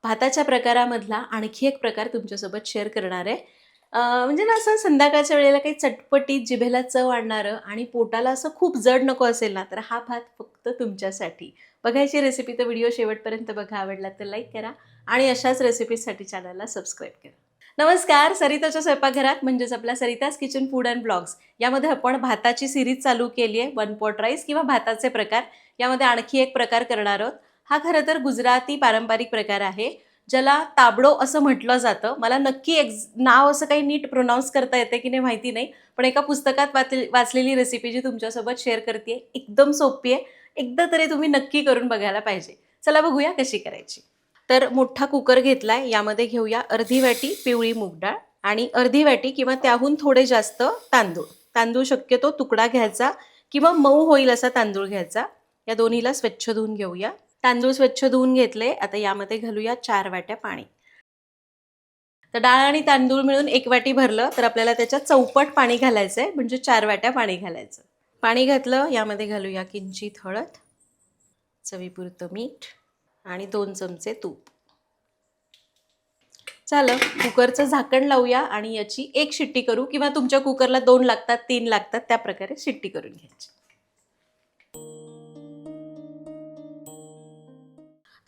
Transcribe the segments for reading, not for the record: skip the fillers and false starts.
भाताच्या प्रकारामधला आणखी एक प्रकार तुमच्यासोबत शेअर करणार आहे. म्हणजे ना असं संध्याकाळच्या वेळेला काही चटपटीत जिभेला चव आणणारं आणि पोटाला असं खूप जड नको असेल ना, तर हा भात फक्त तुमच्यासाठी. बघायची रेसिपी तर व्हिडिओ शेवटपर्यंत बघा. आवडला तर लाईक करा आणि अशाच रेसिपीजसाठी चॅनलला सबस्क्राईब करा. नमस्कार, सरिताच्या स्वयंपाकघरात म्हणजेच आपल्या Sarita's kitchen food and blogs यामध्ये आपण भाताची सिरीज चालू केली आहे. वन पॉट राईस किंवा भाताचे प्रकार. यामध्ये आणखी एक प्रकार करणार आहोत. हा खरं तर गुजराती पारंपरिक प्रकार आहे, ज्याला ताबडो असं म्हटलं जातं. मला नक्की नाव असं काही नीट प्रोनाऊन्स करता येते की नाही माहिती नाही, पण एका पुस्तकात वाचलेली रेसिपी जी तुमच्यासोबत शेअर करते. एकदम सोपी आहे. एकदा तरी तुम्ही नक्की करून बघायला पाहिजे. चला बघूया कशी करायची. तर मोठा कुकर घेतलाय. यामध्ये घेऊया अर्धी वाटी पिवळी मूग डाळ आणि अर्धी वाटी किंवा त्याहून थोडे जास्त तांदूळ. तांदूळ शक्यतो तुकडा घ्यायचा किंवा मऊ होईल असा तांदूळ घ्यायचा. या दोन्हीला स्वच्छ धुवून घेऊया. तांदूळ स्वच्छ धुवून घेतले. आता यामध्ये घालूया 4 वाट्या पाणी. तर डाळ आणि तांदूळ मिळून 1 वाटी भरलं तर आपल्याला त्याच्यात चौपट पाणी घालायचं आहे, म्हणजे 4 वाट्या पाणी घालायचं. पाणी घातलं. यामध्ये घालूया किंचित हळद, चवीपुरतं मीठ आणि 2 चमचे तूप. झालं. कुकरचं झाकण लावूया आणि याची 1 शिट्टी करू किंवा तुमच्या कुकरला 2 लागतात, 3 लागतात, त्या प्रकारे शिट्टी करून घ्यायची.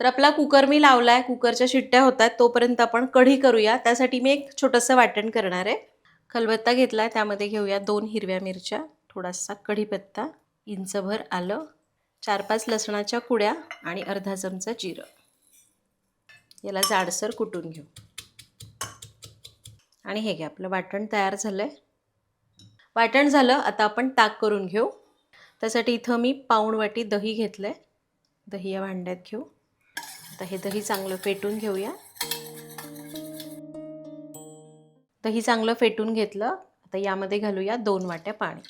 तर आपला कुकर मी लावलाय. कुकरच्या शिट्ट्या होतात तोपर्यंत आपण कढी करूया. त्यासाठी मी एक छोटंसं वाटण करणार आहे. खलबत्ता घेतलाय. त्यामध्ये घेऊया 2 हिरव्या मिरच्या, थोडासा कढीपत्ता, इंचभर आलं, 4-5 लसणाच्या कुड्या आणि अर्धा चमचा जिरं. याला जाडसर कुटून घेऊ. आणि हे घ्या, आपलं वाटण तयार झालंय. वाटण झालं. आता आपण ताक करून घेऊ. त्यासाठी इथं मी पाऊण वाटी दही घेतलंय. दही या भांड्यात घेऊ. आता हे दही चांगलं फेटून घेऊया. दही चांगलं फेटून घेतलं. आता यामध्ये घालूया 2 वाट्या पाणी.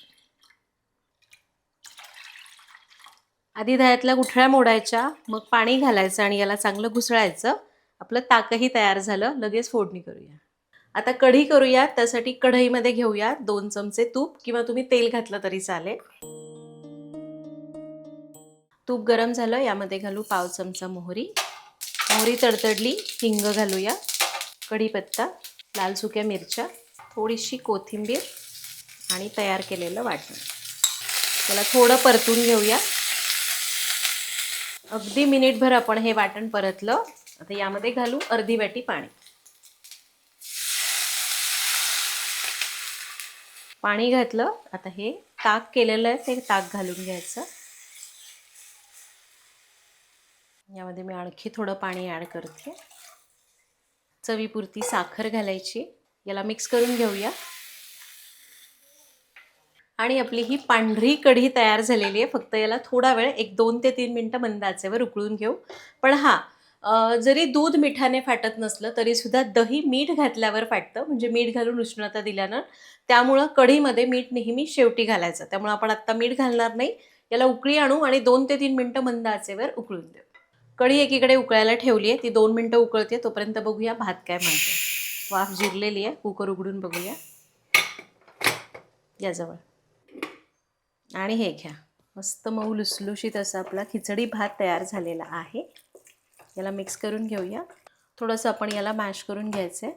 आधी दह्यातल्या गुठळ्या मोडायच्या, मग पाणी घालायचं आणि याला चांगलं घुसळायचं. आपलं ताकही तयार झालं. लगेच फोडणी करूया. आता कढी करूया. त्यासाठी कढईमध्ये घेऊया 2 चमचे तूप किंवा तुम्ही तेल घातलं तरी चालेल. तूप गरम झालं. यामध्ये घालू पाव चमचा मोहरी. मोहरी तडतडली. हिंग घालूया, कढीपत्ता, लाल सुक्या मिरच्या, थोडीशी कोथिंबीर आणि तयार केलेलं वाटण. त्याला थोडं परतून घेऊया. अगदी मिनिटभर आपण हे वाटण परतलं. आता यामध्ये घालू अर्धी वाटी पाणी. पाणी घातलं. आता हे ताक केलेलं आहे ते ताक घालून घ्यायचं. यामध्ये मी आणखी थोडं पाणी ॲड करते. चवीपुरती साखर घालायची. याला मिक्स करून घेऊया. आणि आपली ही पांढरी कढी तयार झालेली आहे. फक्त याला थोडा वेळ 2 ते 3 मिनटं मंद आचेवर उकळून घेऊ. पण जरी दूध मिठाने फाटत नसलं तरीसुद्धा दही मीठ घातल्यावर फाटतं, म्हणजे मीठ घालून उष्णता दिल्यानं. त्यामुळं कढीमध्ये मीठ नेहमी शेवटी घालायचं. त्यामुळे आपण आत्ता मीठ घालणार नाही. याला उकळी आणू आणि 2 ते 3 मिनटं मंद आचेवर उकळून देऊ. कढी एकीकडे उकळायला ठेवली आहे. ती 2 मिनटं उकळते. तोपर्यंत बघूया भात काय म्हणते. वाफ जिरलेली आहे. कुकर उघडून बघूया. याजवळ. आणि हे घ्या, मस्त मऊ लुसलुशीत असा आपला खिचडी भात तयार झालेला आहे. याला मिक्स करून घेऊया. थोडंसं आपण याला मॅश करून घ्यायचं आहे.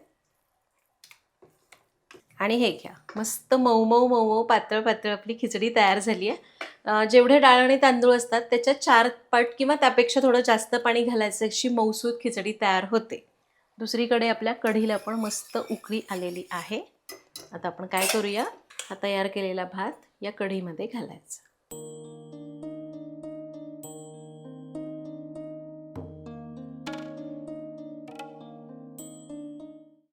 आणि हे घ्या, मस्त मऊ मऊ मऊ मऊ पातळ पातळ आपली खिचडी तयार झाली आहे. जेवढे डाळ आणि तांदूळ असतात त्याच्या 4 पट किंवा त्यापेक्षा थोडं जास्त पाणी घालायचं, अशी मऊसूत खिचडी तयार होते. दुसरीकडे आपल्या कढीला पण मस्त उकळी आलेली आहे. आता आपण काय करूया, हा तयार केलेला भात या कढीमध्ये घालायचा.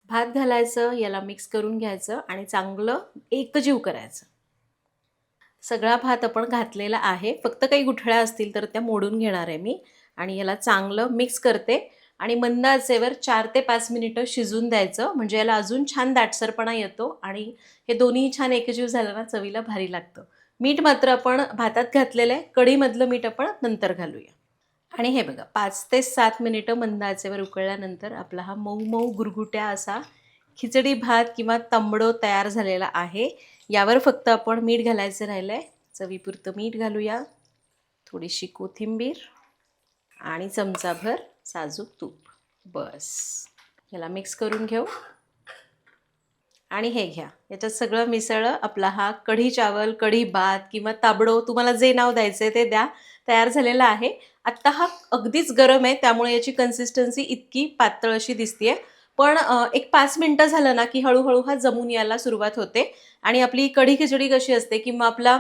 भात घालायचं, याला मिक्स करून घ्यायचं आणि चांगलं एकजीव करायचं. सगळा भात आपण घातलेला आहे. फक्त काही गुठळ्या असतील तर त्या मोडून घेणार आहे मी. आणि याला चांगलं मिक्स करते आणि मंद आचेवर 4 ते 5 मिनिटं शिजून द्यायचं, म्हणजे याला अजून छान दाटसरपणा येतो आणि हे दोन्ही छान एकजीव झालं ना चवीला भारी लागतं. मीठ मात्र आपण भातात घातलेलं आहे. कढीमधलं मीठ आपण नंतर घालूया. आणि हे बघा, 5 ते 7 मिनिटं मंद आचेवर उकळल्यानंतर आपला हा मऊ मऊ गुरगुट्या असा खिचडी भात किंवा तांबडो तयार झालेला आहे. यावर फक्त आपण मीठ घालायचं राहिलं आहे. चवीपुरतं मीठ घालूया, थोडीशी कोथिंबीर आणि चमचाभर साजूक तूप. बस ह्याला मिक्स करून घेऊ आणि हे घ्या. याच्यात सगळं मिसळलं. आपला हा कढी चावल, कढी भात किंवा तांबडो तुम्हाला जे नाव द्यायचं ते द्या. तयार झालेला आहे. आत्ता हा अगदीच गरम आहे त्यामुळे याची कन्सिस्टन्सी इतकी पातळ अशी दिसतीये. पण एक 5 मिनिटं झालं ना, की हळू हा जमून यायला सुरुवात होते आणि आपली कढी खिचडी कशी असते किंवा आपला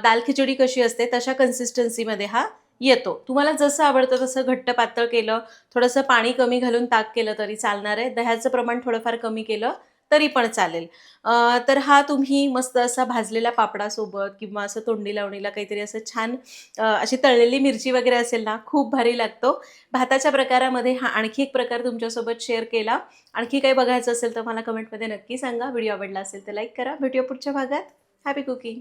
दाल खिचडी कशी असते तशा कन्सिस्टन्सीमध्ये हा येतो. तुम्हाला जसं आवडतं तसं घट्ट पातळ केलं, थोडंसं पाणी कमी घालून ताक केलं तरी चालणार आहे. दह्याचं प्रमाण थोडंफार कमी केलं तरी पण चालेल. तर हा तुम्ही मस्त असा भाजलेल्या पापडासोबत किंवा असं तोंडी लावणीला काहीतरी असं छान अशी तळलेली मिरची वगैरे असेल ना, खूप भारी लागतो. भाताच्या प्रकारामध्ये हा आणखी एक प्रकार तुमच्यासोबत शेअर केला. आणखी काही बघायचं असेल तर मला कमेंटमध्ये नक्की सांगा. व्हिडिओ आवडला असेल तर लाईक करा. भेटूया पुढच्या भागात. Happy cooking.